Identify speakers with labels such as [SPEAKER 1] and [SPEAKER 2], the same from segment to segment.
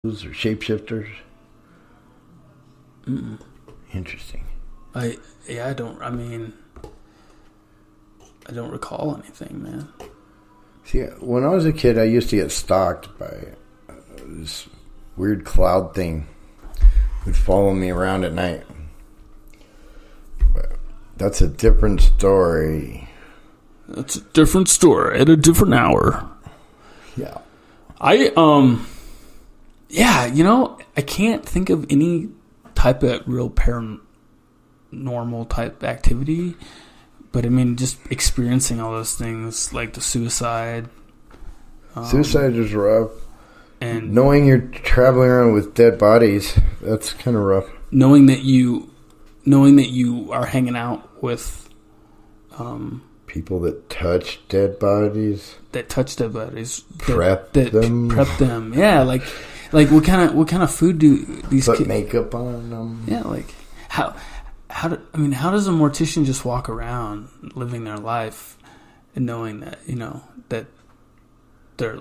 [SPEAKER 1] or shapeshifters?
[SPEAKER 2] Mm-mm.
[SPEAKER 1] Interesting.
[SPEAKER 2] I don't recall anything, man.
[SPEAKER 1] See, when I was a kid, I used to get stalked by this weird cloud thing. It would follow me around at night. But that's a different story.
[SPEAKER 2] That's a different story at a different hour.
[SPEAKER 1] Yeah.
[SPEAKER 2] I can't think of any type of real paranormal type activity, but I mean, just experiencing all those things, like the suicide.
[SPEAKER 1] Suicide is rough.
[SPEAKER 2] And
[SPEAKER 1] knowing you're traveling around with dead bodies, that's kind of rough.
[SPEAKER 2] Knowing that you are hanging out with
[SPEAKER 1] people that touch dead bodies.
[SPEAKER 2] Prep
[SPEAKER 1] them.
[SPEAKER 2] Yeah, like what kind of food do these
[SPEAKER 1] put
[SPEAKER 2] kids
[SPEAKER 1] makeup on them?
[SPEAKER 2] Yeah, like how does a mortician just walk around living their life and knowing that that they're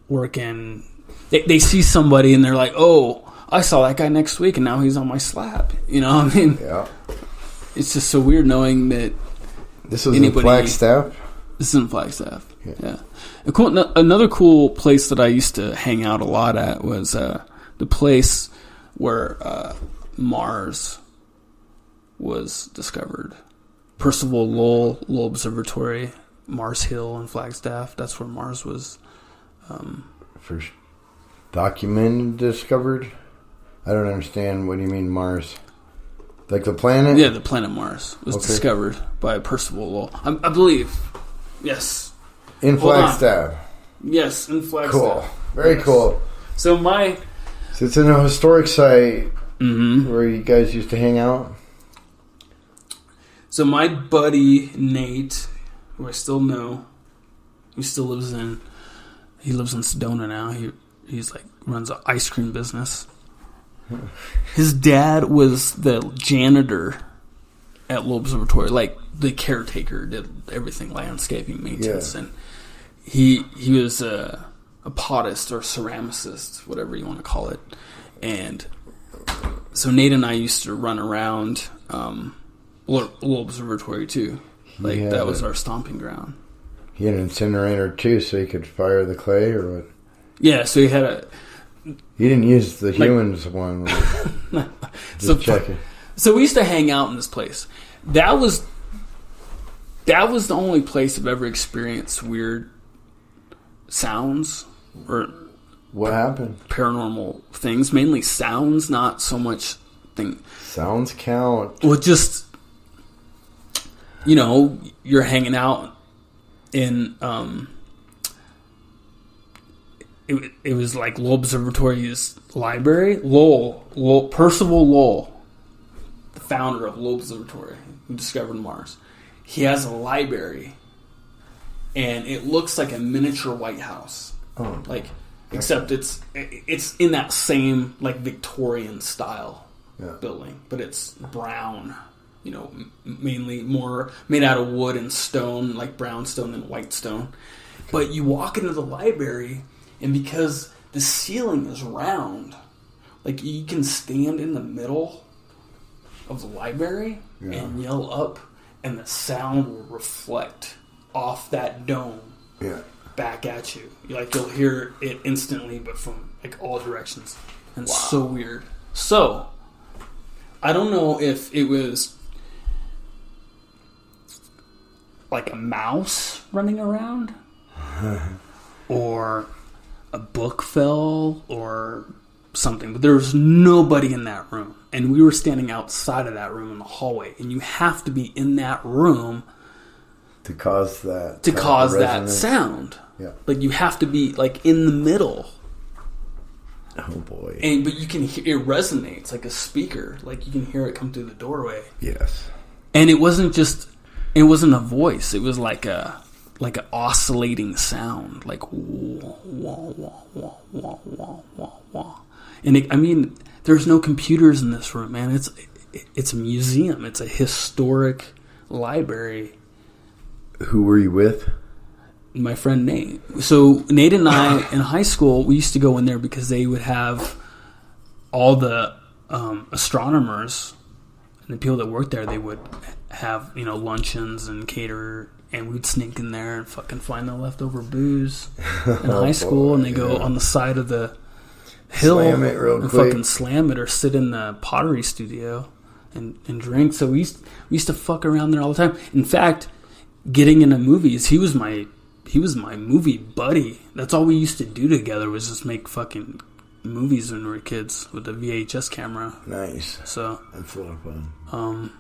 [SPEAKER 2] working? They see somebody and they're like, oh, I saw that guy next week and now he's on my slab.
[SPEAKER 1] Yeah.
[SPEAKER 2] It's just so weird knowing that.
[SPEAKER 1] This was in Flagstaff?
[SPEAKER 2] This is in Flagstaff, yeah. Another cool place that I used to hang out a lot at was the place where Mars was discovered. Percival Lowell Observatory, Mars Hill in Flagstaff. That's where Mars was.
[SPEAKER 1] First documented, discovered? I don't understand. What do you mean Mars? Like the planet?
[SPEAKER 2] Yeah, the planet Mars was discovered by Percival Lowell. I believe. Yes.
[SPEAKER 1] In Flagstaff?
[SPEAKER 2] Yes, in Flagstaff.
[SPEAKER 1] Cool. Very cool.
[SPEAKER 2] So
[SPEAKER 1] it's in a historic site where you guys used to hang out?
[SPEAKER 2] So my buddy Nate, who I still know, he lives in Sedona now. He's like runs an ice cream business. His dad was the janitor at Lowell Observatory, like the caretaker, did everything, landscaping, maintenance, and he was a potist or ceramicist, whatever you want to call it. And so Nate and I used to run around Lowell Observatory too. Like that was our stomping ground.
[SPEAKER 1] He had an incinerator too, so he could fire the clay, or what?
[SPEAKER 2] Yeah, so he had a.
[SPEAKER 1] He didn't use the humans one. Just checking.
[SPEAKER 2] So we used to hang out in this place. That was the only place I've ever experienced weird sounds or
[SPEAKER 1] what happened?
[SPEAKER 2] Paranormal things, mainly sounds, not so much thing.
[SPEAKER 1] Sounds count.
[SPEAKER 2] Well, just you're hanging out in It was like Lowell Observatory's library. Percival Lowell, the founder of Lowell Observatory, who discovered Mars. He has a library, and it looks like a miniature White House.
[SPEAKER 1] Oh,
[SPEAKER 2] except it's in that same like Victorian style building, but it's brown. Mainly more made out of wood and stone, like brown stone than white stone. Okay. But you walk into the library. And because the ceiling is round, like you can stand in the middle of the library and yell up, and the sound will reflect off that dome back at you. You'll hear it instantly, but from like all directions. And it's so weird. So I don't know if it was like a mouse running around or a book fell or something, but there was nobody in that room, and we were standing outside of that room in the hallway, and you have to be in that room
[SPEAKER 1] to cause that
[SPEAKER 2] sound. Yeah, like you have to be like in the middle.
[SPEAKER 1] Oh boy!
[SPEAKER 2] But you can hear it resonates like a speaker, like you can hear it come through the doorway.
[SPEAKER 1] Yes,
[SPEAKER 2] and it wasn't a voice; it was like an oscillating sound, like wah, wah, wah, wah, wah, wah, wah, wah. And there's no computers in this room, man. It's a museum. It's a historic library.
[SPEAKER 1] Who were you with?
[SPEAKER 2] my friend Nate. So Nate and I in high school, we used to go in there because they would have all the astronomers and the people that worked there. They would have luncheons and cater, and we'd sneak in there and fucking find the leftover booze in high school, and they go on the side of the hill
[SPEAKER 1] Slam it real
[SPEAKER 2] and
[SPEAKER 1] quick.
[SPEAKER 2] fucking slam it, or sit in the pottery studio and drink. So we used to fuck around there all the time. In fact, getting into movies, he was my movie buddy. That's all we used to do together, was just make fucking movies when we were kids with a VHS camera.
[SPEAKER 1] Nice.
[SPEAKER 2] So
[SPEAKER 1] that's a lot of fun.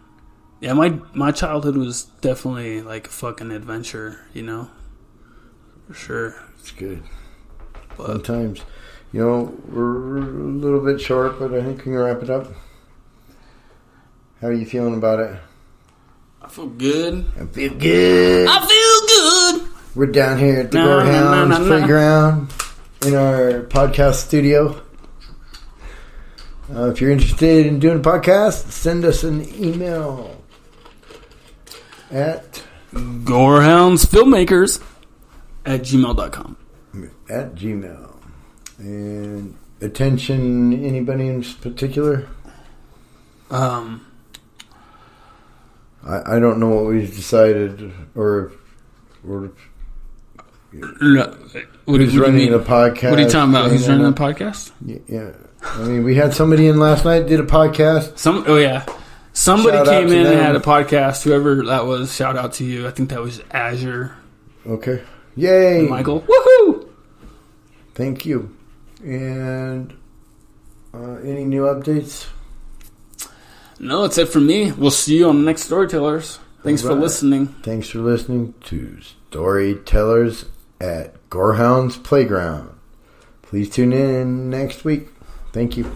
[SPEAKER 2] Yeah, my childhood was definitely like a fucking adventure, for sure.
[SPEAKER 1] It's good. Fun times. We're a little bit short, but I think we can wrap it up. How are you feeling about it?
[SPEAKER 2] I feel good.
[SPEAKER 1] I feel good.
[SPEAKER 2] I feel good.
[SPEAKER 1] We're down here at the Gorehound playground in our podcast studio. If you're interested in doing a podcast, send us an email at
[SPEAKER 2] gorehoundsfilmmakers@gmail.com.
[SPEAKER 1] At Gmail. And attention, anybody in particular? I don't know what we've decided, or
[SPEAKER 2] No,
[SPEAKER 1] who's running the podcast.
[SPEAKER 2] What are you talking about? Who's running the podcast?
[SPEAKER 1] Yeah. I mean, we had somebody in last night, did a podcast.
[SPEAKER 2] Somebody
[SPEAKER 1] Shout
[SPEAKER 2] came
[SPEAKER 1] out to
[SPEAKER 2] in and
[SPEAKER 1] them.
[SPEAKER 2] had a podcast. Whoever that was, shout out to you. I think that was Azure.
[SPEAKER 1] Okay. Yay.
[SPEAKER 2] Michael. Woohoo!
[SPEAKER 1] Thank you. And any new updates?
[SPEAKER 2] No, that's it from me. We'll see you on the next Storytellers. Thanks for listening.
[SPEAKER 1] Thanks for listening to Storytellers at Gorehound's Playground. Please tune in next week. Thank you.